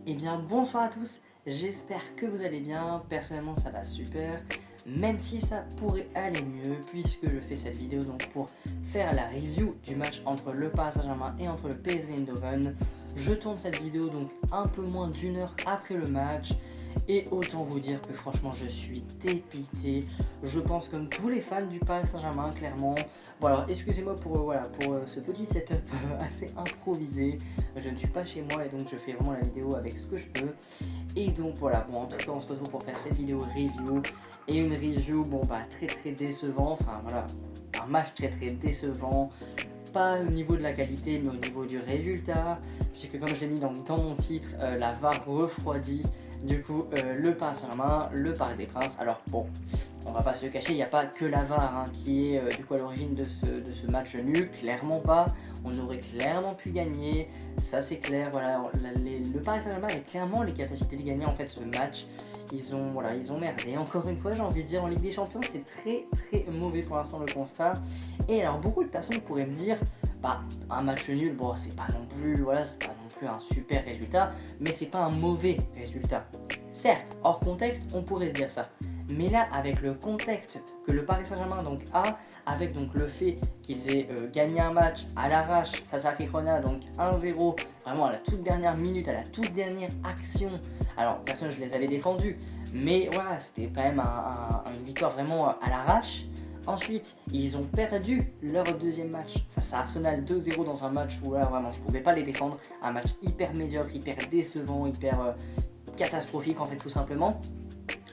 Eh bien bonsoir à tous, j'espère que vous allez bien, personnellement ça va super, même si ça pourrait aller mieux puisque je fais cette vidéo donc pour faire la review du match entre le Paris Saint-Germain et entre le PSV Eindhoven. Je tourne cette vidéo donc un peu moins d'une heure après le match et autant vous dire que franchement je suis dépité, je pense comme tous les fans du Paris Saint-Germain clairement. Bon alors excusez-moi pour ce petit setup assez improvisé, je ne suis pas chez moi et donc je fais vraiment la vidéo avec ce que je peux. Et donc voilà, bon en tout cas on se retrouve pour faire cette vidéo review et une review très décevant, enfin voilà, un match très décevant. Pas au niveau de la qualité mais au niveau du résultat, puisque comme je l'ai mis dans mon titre, la VAR refroidit du coup le Paris Saint-Germain, le Parc des Princes. Alors bon, on va pas se le cacher, il n'y a pas que la VAR qui est du coup à l'origine de ce match nul, clairement pas. On aurait clairement pu gagner, ça c'est clair. Voilà, le Paris Saint-Germain avait clairement les capacités de gagner en fait ce match. Ils ont merdé. Encore une fois, j'ai envie de dire, en Ligue des Champions, c'est très mauvais pour l'instant le constat. Et alors, beaucoup de personnes pourraient me dire, un match nul, bon, c'est pas non plus un super résultat, mais c'est pas un mauvais résultat. Certes, hors contexte, on pourrait se dire ça. Mais là, avec le contexte que le Paris Saint-Germain a, avec donc le fait qu'ils aient gagné un match à l'arrache face à Girona, donc 1-0, vraiment à la toute dernière minute, à la toute dernière action. Alors, personne, je les avais défendus, mais voilà, c'était quand même une victoire vraiment à l'arrache. Ensuite, ils ont perdu leur deuxième match face à Arsenal 2-0 dans un match où là, vraiment, je ne pouvais pas les défendre. Un match hyper médiocre, hyper décevant, hyper catastrophique en fait, tout simplement.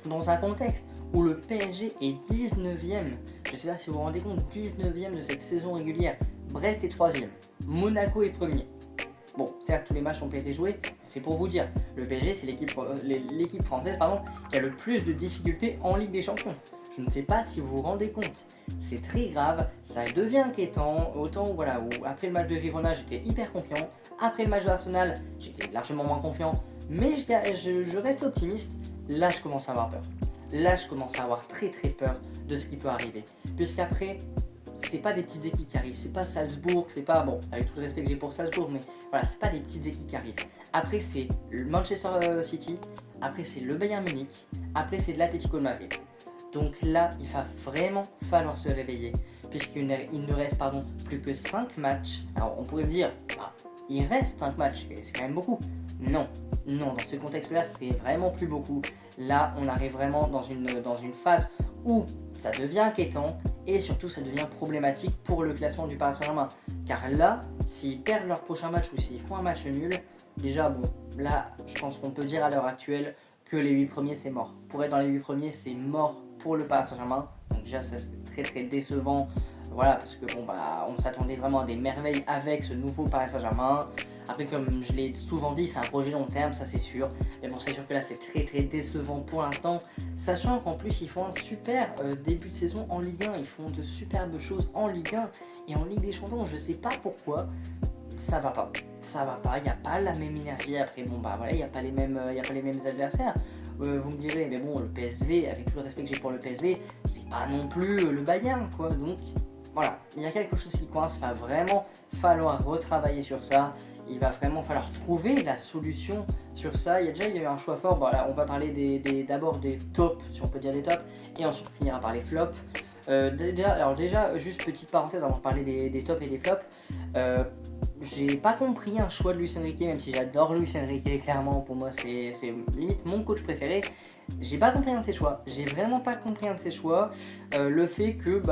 Dans un contexte où le PSG est 19ème, je ne sais pas si vous vous rendez compte, 19ème de cette saison régulière, Brest est 3ème, Monaco est 1er. Bon, certes, tous les matchs n'ont pas été joués, c'est pour vous dire, le PSG c'est l'équipe française qui a le plus de difficultés en Ligue des Champions. Je ne sais pas si vous vous rendez compte, c'est très grave, ça devient inquiétant, autant où après le match de Girona j'étais hyper confiant, après le match de Arsenal j'étais largement moins confiant, mais je reste optimiste. Là je commence à avoir peur. Là je commence à avoir très peur de ce qui peut arriver. Puisqu'après, c'est pas des petites équipes qui arrivent. C'est pas Salzbourg, c'est pas, bon, avec tout le respect que j'ai pour Salzbourg, mais voilà, c'est pas des petites équipes qui arrivent. Après c'est le Manchester City, après c'est le Bayern Munich, après c'est de l'Atlético de Madrid. Donc là, il va vraiment falloir se réveiller. Puisqu'il ne reste plus que 5 matchs. Alors on pourrait me dire, il reste 5 matchs, c'est quand même beaucoup. Non, dans ce contexte-là, c'est vraiment plus beaucoup. Là, on arrive vraiment dans une phase où ça devient inquiétant et surtout ça devient problématique pour le classement du Paris Saint-Germain. Car là, s'ils perdent leur prochain match ou s'ils font un match nul, déjà bon, là, je pense qu'on peut dire à l'heure actuelle que les 8 premiers, c'est mort. Pour être dans les 8 premiers, c'est mort pour le Paris Saint-Germain. Donc déjà, ça c'est très décevant. Voilà, parce que on s'attendait vraiment à des merveilles avec ce nouveau Paris Saint-Germain. Après, comme je l'ai souvent dit, c'est un projet long terme, ça c'est sûr. Mais bon, c'est sûr que là, c'est très décevant pour l'instant. Sachant qu'en plus, ils font un super début de saison en Ligue 1. Ils font de superbes choses en Ligue 1. Et en Ligue des Champions, je sais pas pourquoi, ça va pas. Il n'y a pas la même énergie. Après, il n'y a pas les mêmes adversaires. Vous me direz, mais bon, le PSV, avec tout le respect que j'ai pour le PSV, c'est pas non plus le Bayern, quoi. Donc, voilà, il y a quelque chose qui coince, il va vraiment falloir retravailler sur ça, il va vraiment falloir trouver la solution sur ça. Il y a eu un choix fort, voilà, on va parler d'abord des tops, si on peut dire des tops, et ensuite on finira par les flops. Déjà, juste petite parenthèse avant de parler des tops et des flops, j'ai pas compris un choix de Luis Enrique, même si j'adore Luis Enrique, clairement pour moi c'est limite mon coach préféré. J'ai pas compris un de ses choix, j'ai vraiment pas compris un de ses choix, le fait que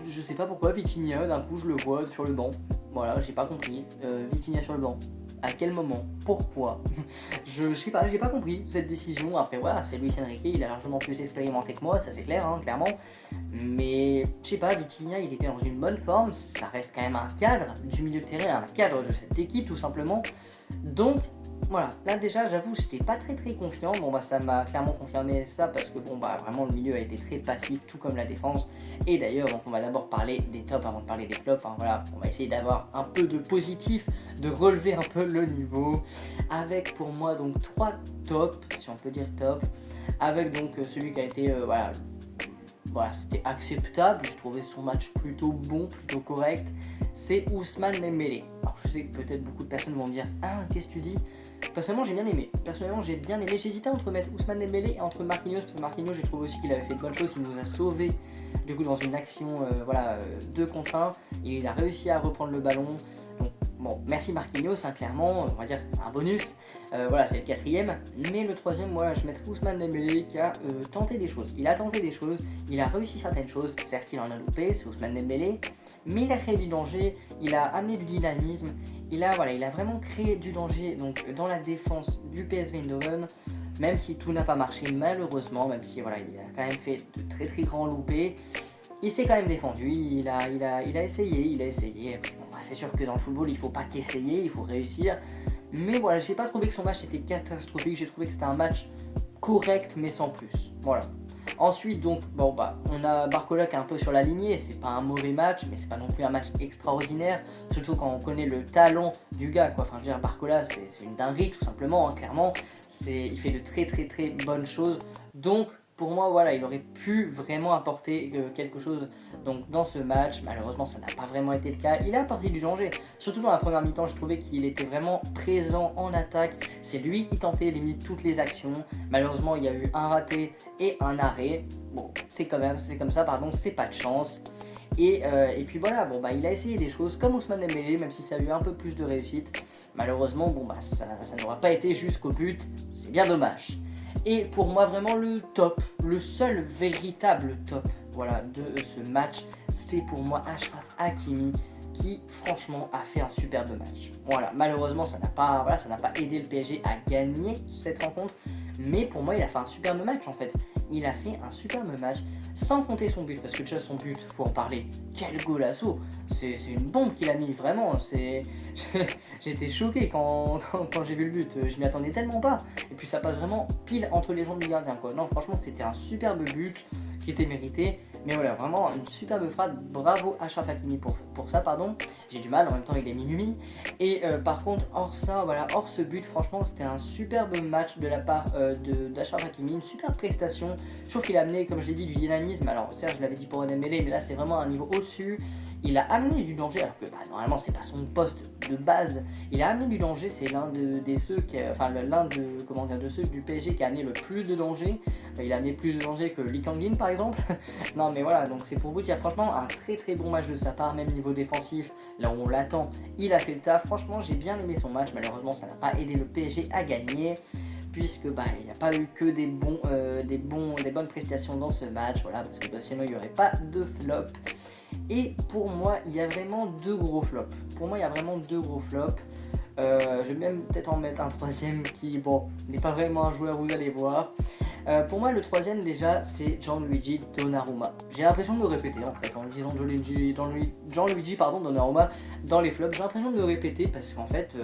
je sais pas pourquoi Vitinha, d'un coup je le vois sur le banc. Voilà, j'ai pas compris. Vitinha sur le banc. À quel moment? Pourquoi? Je sais pas, j'ai pas compris cette décision. Après voilà, c'est Luis Enrique, il a largement plus expérimenté que moi, ça c'est clair, clairement. Mais je sais pas, Vitinha il était dans une bonne forme, ça reste quand même un cadre du milieu de terrain, un cadre de cette équipe tout simplement. Donc voilà, là déjà j'avoue j'étais pas très confiant, ça m'a clairement confirmé ça parce que vraiment le milieu a été très passif tout comme la défense. Et d'ailleurs donc on va d'abord parler des tops avant de parler des flops, voilà, on va essayer d'avoir un peu de positif, de relever un peu le niveau. Avec pour moi donc 3 tops, si on peut dire top, avec donc celui qui a été c'était acceptable, je trouvais son match plutôt bon, plutôt correct, c'est Ousmane Dembélé. Alors je sais que peut-être beaucoup de personnes vont me dire « Ah, qu'est-ce que tu dis ? Personnellement, j'ai bien aimé. J'hésitais entre mettre Ousmane Dembélé et entre Marquinhos, parce que Marquinhos, j'ai trouvé aussi qu'il avait fait de bonnes choses. Il nous a sauvés, du coup, dans une action 2 contre 1. Et il a réussi à reprendre le ballon. Donc, bon, merci Marquinhos, hein, clairement. On va dire que c'est un bonus. Voilà, c'est le 4ème. Mais le 3ème, moi, je mettrais Ousmane Dembélé qui a tenté des choses. Il a tenté des choses. Il a réussi certaines choses. Certes, il en a loupé, c'est Ousmane Dembélé. Mais il a créé du danger, il a amené du dynamisme, il a vraiment créé du danger donc, dans la défense du PSV Eindhoven, même si tout n'a pas marché malheureusement, même si voilà, il a quand même fait de très très grands loupés, il s'est quand même défendu, il a essayé. Bon, bah, c'est sûr que dans le football, il ne faut pas qu'essayer, il faut réussir. Mais voilà, j'ai pas trouvé que son match était catastrophique, j'ai trouvé que c'était un match correct mais sans plus. Voilà. Ensuite, donc, bon, bah, on a Barcola qui est un peu sur la lignée, c'est pas un mauvais match, mais c'est pas non plus un match extraordinaire, surtout quand on connaît le talent du gars, quoi. Enfin, je veux dire, Barcola, c'est une dinguerie, tout simplement, hein, clairement. Il fait de très très très bonnes choses, donc pour moi, voilà, il aurait pu vraiment apporter quelque chose donc, dans ce match. Malheureusement, ça n'a pas vraiment été le cas. Il a apporté du danger. Surtout dans la première mi-temps, je trouvais qu'il était vraiment présent en attaque. C'est lui qui tentait limite toutes les actions. Malheureusement, il y a eu un raté et un arrêt. Bon, c'est comme ça, c'est pas de chance. Et puis voilà, bon, bah, il a essayé des choses comme Ousmane Dembélé, même si ça a eu un peu plus de réussite. Malheureusement, bon, bah, ça n'aura pas été jusqu'au but. C'est bien dommage. Et pour moi, vraiment le top, le seul véritable top voilà, de ce match, c'est pour moi Achraf Hakimi qui franchement a fait un superbe match. Voilà, malheureusement, ça n'a pas aidé le PSG à gagner cette rencontre, mais pour moi, il a fait un superbe match en fait. Il a fait un superbe match, sans compter son but, parce que déjà son but, faut en parler. Quel golasso! C'est une bombe qu'il a mis, vraiment. J'étais choqué quand j'ai vu le but. Je m'y attendais tellement pas. Et puis ça passe vraiment pile entre les jambes du gardien, quoi. Non, franchement, c'était un superbe but qui était mérité. Mais voilà, vraiment une superbe frappe. Bravo Achraf Hakimi pour ça, pardon. J'ai du mal, en même temps il est minuit. Et par contre, hors ce but, franchement, c'était un superbe match de la part d'Achraf Hakimi. Une super prestation. Je trouve qu'il a amené, comme je l'ai dit, du dynamisme. Alors certes, je l'avais dit pour Dembélé, mais là c'est vraiment un niveau au-dessus. Il a amené du danger, alors que normalement c'est pas son poste de base. Il a amené du danger, c'est l'un de ceux du PSG qui a amené le plus de danger. Il a amené plus de danger que Lee Kang-in par exemple. Non mais voilà, donc c'est pour vous dire franchement un très très bon match de sa part, même niveau défensif, là où on l'attend, il a fait le taf. Franchement j'ai bien aimé son match, malheureusement ça n'a pas aidé le PSG à gagner. Puisque il n'y a pas eu que des bonnes prestations dans ce match, voilà, parce que sinon il n'y aurait pas de flop. Et pour moi, il y a vraiment deux gros flops. Je vais même peut-être en mettre un troisième qui, bon, n'est pas vraiment un joueur, vous allez voir. Pour moi, le troisième, déjà, c'est Gianluigi Donnarumma. J'ai l'impression de me répéter, en fait, en disant Gianluigi Donnarumma dans les flops. J'ai l'impression de me répéter parce qu'en fait,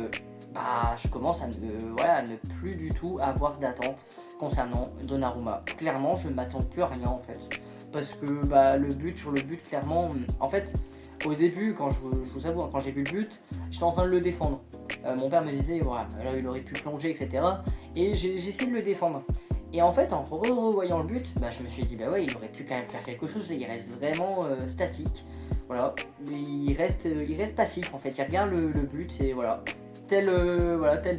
je commence à ne plus du tout avoir d'attente concernant Donnarumma. Clairement, je ne m'attends plus à rien, en fait. Parce que sur le but, clairement, en fait, au début, quand je vous avoue, quand j'ai vu le but, j'étais en train de le défendre. Mon père me disait, voilà, là il aurait pu plonger, etc. Et j'ai essayé de le défendre. Et en fait, en revoyant le but, je me suis dit, il aurait pu quand même faire quelque chose. Là, il reste vraiment statique. Voilà, il reste passif en fait. Il regarde le but et voilà. Tel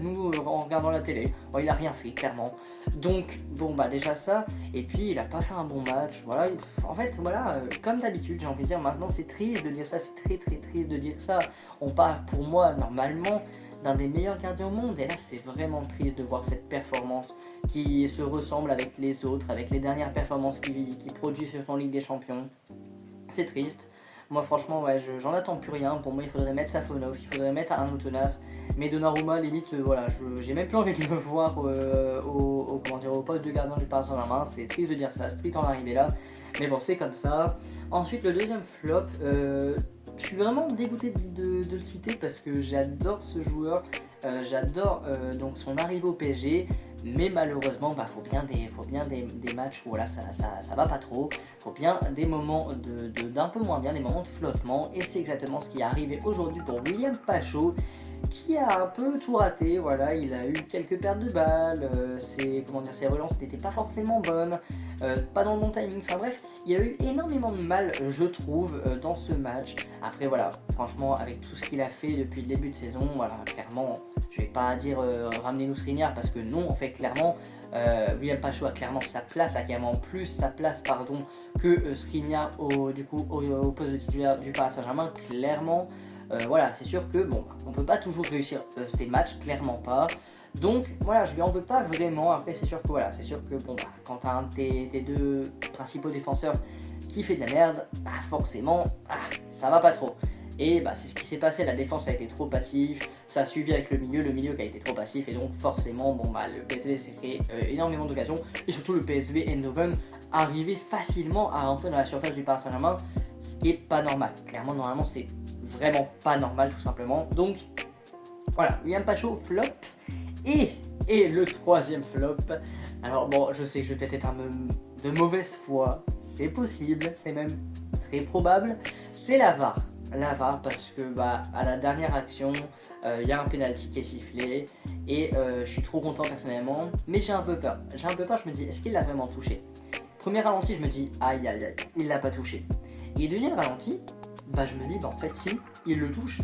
nous en regardant la télé. Bon, il a rien fait clairement. Donc déjà ça. Et puis il a pas fait un bon match. Voilà. En fait comme d'habitude j'ai envie de dire maintenant c'est triste de dire ça. C'est très très triste de dire ça. On parle pour moi normalement d'un des meilleurs gardiens au monde. Et là c'est vraiment triste de voir cette performance qui se ressemble avec les autres, avec les dernières performances qu'il produit sur en Ligue des Champions. C'est triste. Moi franchement j'en attends plus rien. Pour moi il faudrait mettre Safonov, il faudrait mettre Arnautonas. Mais Donnarumma limite j'ai même plus envie de le voir au poste de gardien du Paris Saint-Germain. C'est triste de dire ça, c'est triste d'en arriver là. Mais bon c'est comme ça. Ensuite le deuxième flop, je suis vraiment dégoûté de le citer parce que j'adore ce joueur. J'adore donc son arrivée au PSG. Mais malheureusement, faut bien des matchs où ça va pas trop. Faut bien des moments d'un peu moins bien, des moments de flottement. Et c'est exactement ce qui est arrivé aujourd'hui pour William Pacho, qui a un peu tout raté. Voilà, il a eu quelques pertes de balles, ses relances n'étaient pas forcément bonnes, pas dans le bon timing. Enfin bref, il a eu énormément de mal, je trouve, dans ce match. Après voilà, franchement, avec tout ce qu'il a fait depuis le début de saison, voilà, clairement, je vais pas dire ramenez-nous Skriniar, parce que non, en fait, clairement, William Pacho a clairement sa place, a clairement plus sa place, pardon, que Skriniar au poste de titulaire du Paris Saint-Germain, clairement. Voilà, c'est sûr que bon, on peut pas toujours réussir ces matchs, clairement pas. Donc voilà, je lui en veux pas vraiment. Après, c'est sûr que voilà, c'est sûr que bon, quand t'as un de tes deux principaux défenseurs qui fait de la merde, forcément, ça va pas trop. Et c'est ce qui s'est passé, la défense a été trop passif, ça a suivi avec le milieu qui a été trop passif, et donc forcément, le PSV s'est créé énormément d'occasions, et surtout le PSV Eindhoven arrivait facilement à rentrer dans la surface du Paris Saint-Germain, ce qui est pas normal. Clairement, normalement, c'est vraiment pas normal, tout simplement. Donc, voilà, William Pacho, flop. Et le troisième flop, alors bon, je sais que je vais peut-être être de mauvaise foi, c'est possible, c'est même très probable, c'est la VAR. La VAR, parce que à la dernière action, il y a un penalty qui est sifflé, et je suis trop content personnellement, mais j'ai un peu peur. Je me dis, est-ce qu'il l'a vraiment touché? Premier ralenti, je me dis, aïe aïe aïe, il l'a pas touché. Et deuxième ralenti, je me dis, en fait si, il le touche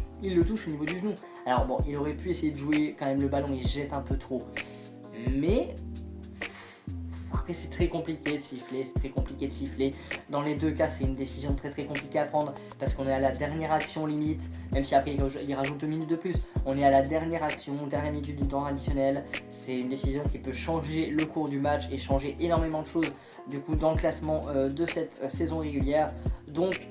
au niveau du genou. Alors bon, il aurait pu essayer de jouer quand même le ballon, il jette un peu trop. Mais après c'est très compliqué de siffler, Dans les deux cas, c'est une décision très compliquée à prendre, parce qu'on est à la dernière action limite, même si après il rajoute 2 minutes de plus. On est à la dernière action, dernière minute du temps additionnel. C'est une décision qui peut changer le cours du match et changer énormément de choses du coup dans le classement de cette saison régulière. Donc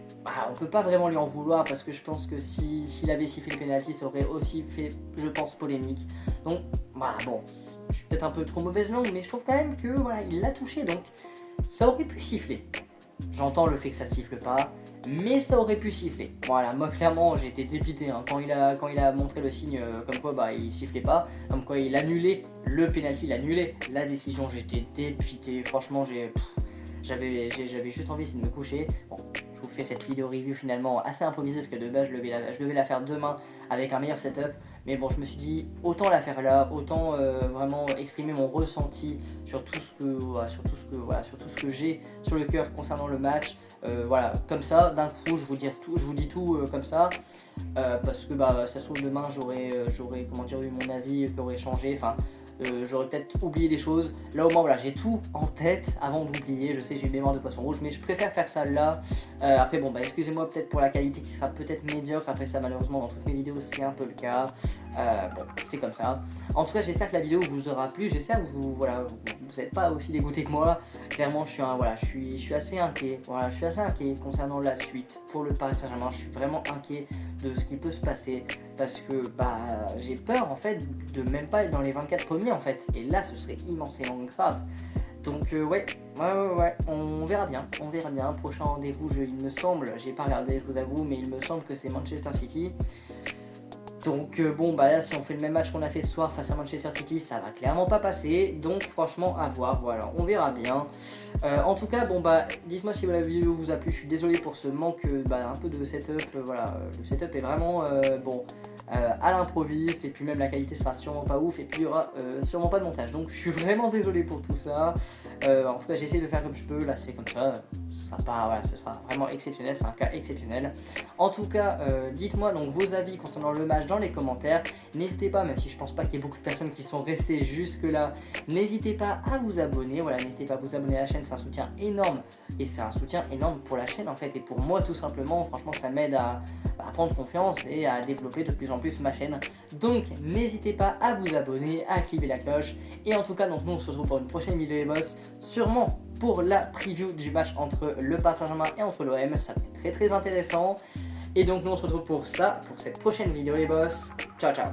on peut pas vraiment lui en vouloir, parce que je pense que s'il avait sifflé le penalty, ça aurait aussi fait, je pense, polémique. Donc bon, je suis peut-être un peu trop mauvaise langue, mais je trouve quand même que voilà, il l'a touché, donc ça aurait pu siffler. J'entends le fait que ça siffle pas, mais ça aurait pu siffler. Voilà, moi clairement j'ai été dépité quand il a montré le signe comme quoi il sifflait pas, comme quoi il annulait le penalty, il annulait la décision. J'étais dépité, franchement j'avais juste envie de me coucher. Bon, je vous fais cette vidéo review finalement assez improvisée, parce que de base je devais la faire demain avec un meilleur setup, mais bon, je me suis dit autant la faire là, autant vraiment exprimer mon ressenti sur tout ce que j'ai sur le cœur concernant le match. Voilà, comme ça, d'un coup, je vous dis tout comme ça, parce que ça se trouve demain j'aurais eu mon avis qui aurait changé. Enfin, j'aurais peut-être oublié des choses. Là au moins voilà, j'ai tout en tête avant d'oublier. Je sais, j'ai une mémoire de poisson rouge, mais je préfère faire ça là. Après bon, excusez-moi peut-être pour la qualité qui sera peut-être médiocre. Après ça, malheureusement, dans toutes mes vidéos c'est un peu le cas. Bon, c'est comme ça. En tout cas, j'espère que la vidéo vous aura plu. J'espère que vous n'êtes pas aussi dégoûté que moi. Clairement, je suis assez inquiet. Voilà, je suis assez inquiet concernant la suite pour le Paris Saint-Germain. Je suis vraiment inquiet de ce qui peut se passer, parce que j'ai peur en fait de même pas être dans les 24 premiers en fait, et là ce serait immensément grave. Donc ouais, on verra bien. Prochain rendez-vous, il me semble, j'ai pas regardé, je vous avoue, mais il me semble que c'est Manchester City. Donc là, si on fait le même match qu'on a fait ce soir face à Manchester City, ça va clairement pas passer. Donc franchement, à voir, voilà, on verra bien. En tout cas, dites-moi si la vidéo vous a plu. Je suis désolé pour ce manque un peu de setup. Le setup est vraiment à l'improviste, et puis même la qualité sera sûrement pas ouf, et puis il y aura sûrement pas de montage. Donc je suis vraiment désolé pour tout ça. En tout cas, j'essaie de faire comme je peux. Là, c'est comme ça. Ce sera vraiment exceptionnel. C'est un cas exceptionnel. En tout cas, dites-moi donc vos avis concernant le match dans les commentaires. N'hésitez pas, même si je pense pas qu'il y ait beaucoup de personnes qui sont restées jusque là, n'hésitez pas à vous abonner. Voilà, n'hésitez pas à vous abonner à la chaîne, c'est un soutien énorme, et c'est un soutien énorme pour la chaîne en fait, et pour moi tout simplement. Franchement, ça m'aide à prendre confiance et à développer de plus en plus ma chaîne. Donc n'hésitez pas à vous abonner, à activer la cloche. Et en tout cas, donc nous on se retrouve pour une prochaine vidéo les boss, sûrement pour la preview du match entre le Paris Saint-Germain et entre l'OM. Ça va être très intéressant. Et donc nous on se retrouve pour cette prochaine vidéo les boss. Ciao ciao.